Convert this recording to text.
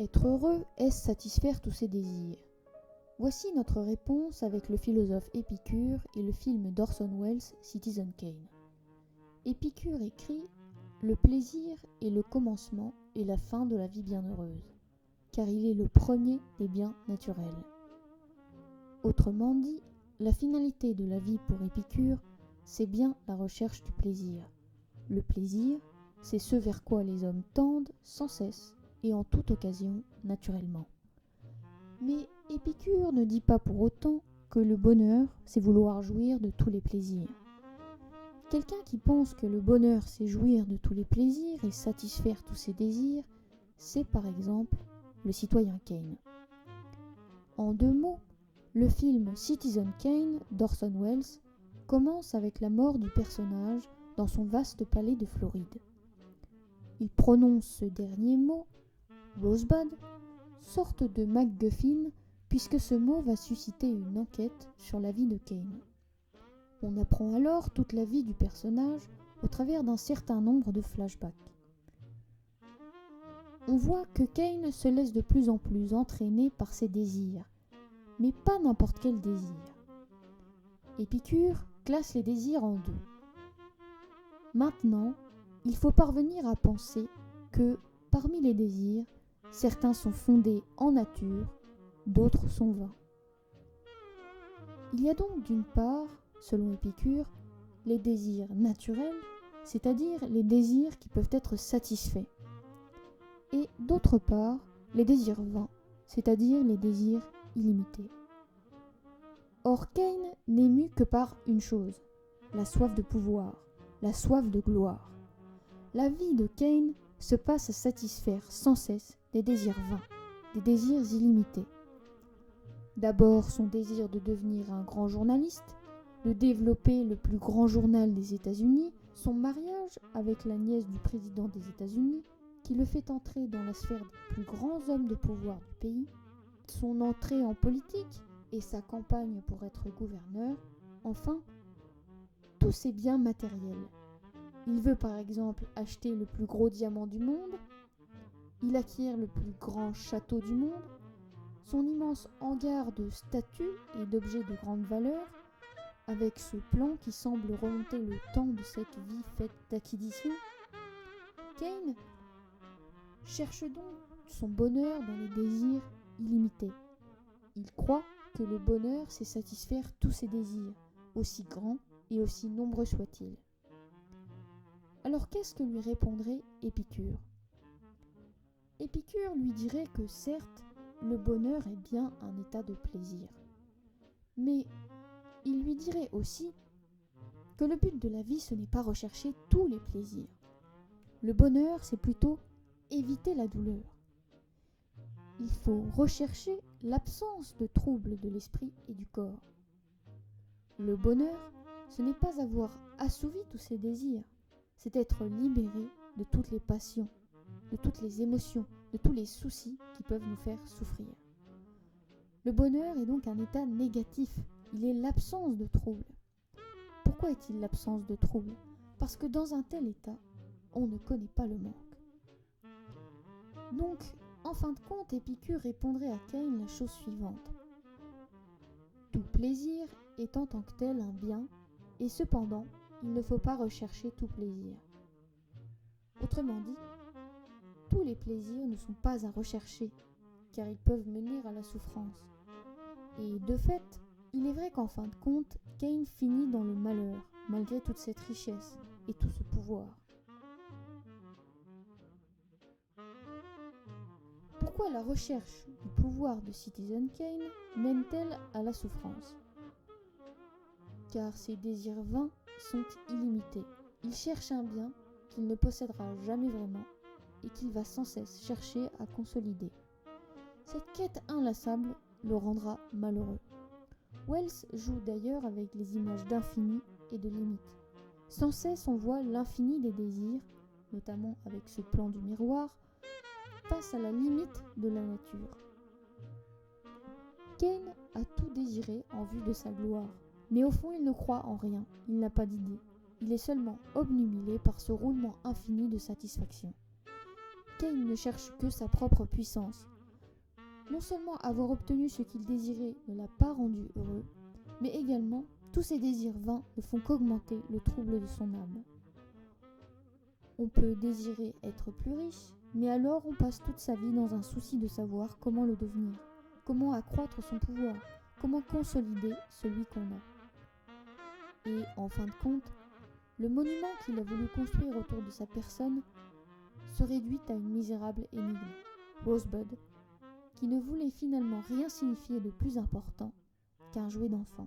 Être heureux, est-ce satisfaire tous ses désirs? Voici notre réponse avec le philosophe Épicure et le film d'Orson Welles, Citizen Kane. Épicure écrit « Le plaisir est le commencement et la fin de la vie bienheureuse, car il est le premier des biens naturels. » Autrement dit, la finalité de la vie pour Épicure, c'est bien la recherche du plaisir. Le plaisir, c'est ce vers quoi les hommes tendent sans cesse et en toute occasion, naturellement. Mais Épicure ne dit pas pour autant que le bonheur, c'est vouloir jouir de tous les plaisirs. Quelqu'un qui pense que le bonheur, c'est jouir de tous les plaisirs et satisfaire tous ses désirs, c'est par exemple le citoyen Kane. En 2 mots, le film Citizen Kane d'Orson Welles commence avec la mort du personnage dans son vaste palais de Floride. Il prononce ce dernier mot, Rosebud, sorte de MacGuffin, puisque ce mot va susciter une enquête sur la vie de Kane. On apprend alors toute la vie du personnage au travers d'un certain nombre de flashbacks. On voit que Kane se laisse de plus en plus entraîner par ses désirs, mais pas n'importe quel désir. Épicure classe les désirs en 2. Maintenant, il faut parvenir à penser que, parmi les désirs, certains sont fondés en nature, d'autres sont vains. Il y a donc d'une part, selon Épicure, les désirs naturels, c'est-à-dire les désirs qui peuvent être satisfaits, et d'autre part, les désirs vains, c'est-à-dire les désirs illimités. Or, Kane n'est mu que par une chose, la soif de pouvoir, la soif de gloire. La vie de Kane se passe à satisfaire sans cesse des désirs vains, des désirs illimités. D'abord son désir de devenir un grand journaliste, de développer le plus grand journal des États-Unis, son mariage avec la nièce du président des États-Unis, qui le fait entrer dans la sphère des plus grands hommes de pouvoir du pays, son entrée en politique et sa campagne pour être gouverneur, enfin, tous ces biens matériels. Il veut par exemple acheter le plus gros diamant du monde, il acquiert le plus grand château du monde, son immense hangar de statues et d'objets de grande valeur, avec ce plan qui semble remonter le temps de cette vie faite d'acquisitions. Kane cherche donc son bonheur dans les désirs illimités. Il croit que le bonheur, c'est satisfaire tous ses désirs, aussi grands et aussi nombreux soient-ils. Alors qu'est-ce que lui répondrait Épicure? Épicure lui dirait que certes, le bonheur est bien un état de plaisir. Mais il lui dirait aussi que le but de la vie, ce n'est pas rechercher tous les plaisirs. Le bonheur, c'est plutôt éviter la douleur. Il faut rechercher l'absence de troubles de l'esprit et du corps. Le bonheur, ce n'est pas avoir assouvi tous ses désirs, c'est être libéré de toutes les passions, de toutes les émotions, de tous les soucis qui peuvent nous faire souffrir. Le bonheur est donc un état négatif, il est l'absence de troubles. Pourquoi est-il l'absence de troubles? Parce que dans un tel état, on ne connaît pas le manque. Donc, en fin de compte, Épicure répondrait à Kane la chose suivante. Tout plaisir est en tant que tel un bien, et cependant, il ne faut pas rechercher tout plaisir. Autrement dit, tous les plaisirs ne sont pas à rechercher, car ils peuvent mener à la souffrance. Et de fait, il est vrai qu'en fin de compte, Kane finit dans le malheur, malgré toute cette richesse et tout ce pouvoir. Pourquoi la recherche du pouvoir de Citizen Kane mène-t-elle à la souffrance? Car ses désirs vains sont illimités. Il cherche un bien qu'il ne possédera jamais vraiment et qu'il va sans cesse chercher à consolider. Cette quête inlassable le rendra malheureux. Welles joue d'ailleurs avec les images d'infini et de limite. Sans cesse on voit l'infini des désirs, notamment avec ce plan du miroir, face à la limite de la nature. Kane a tout désiré en vue de sa gloire, mais au fond il ne croit en rien, il n'a pas d'idée. Il est seulement obnubilé par ce roulement infini de satisfaction. Caïn ne cherche que sa propre puissance. Non seulement avoir obtenu ce qu'il désirait ne l'a pas rendu heureux, mais également tous ses désirs vains ne font qu'augmenter le trouble de son âme. On peut désirer être plus riche, mais alors on passe toute sa vie dans un souci de savoir comment le devenir, comment accroître son pouvoir, comment consolider celui qu'on a. Et en fin de compte, le monument qu'il a voulu construire autour de sa personne se réduit à une misérable énigme, Rosebud, qui ne voulait finalement rien signifier de plus important qu'un jouet d'enfant.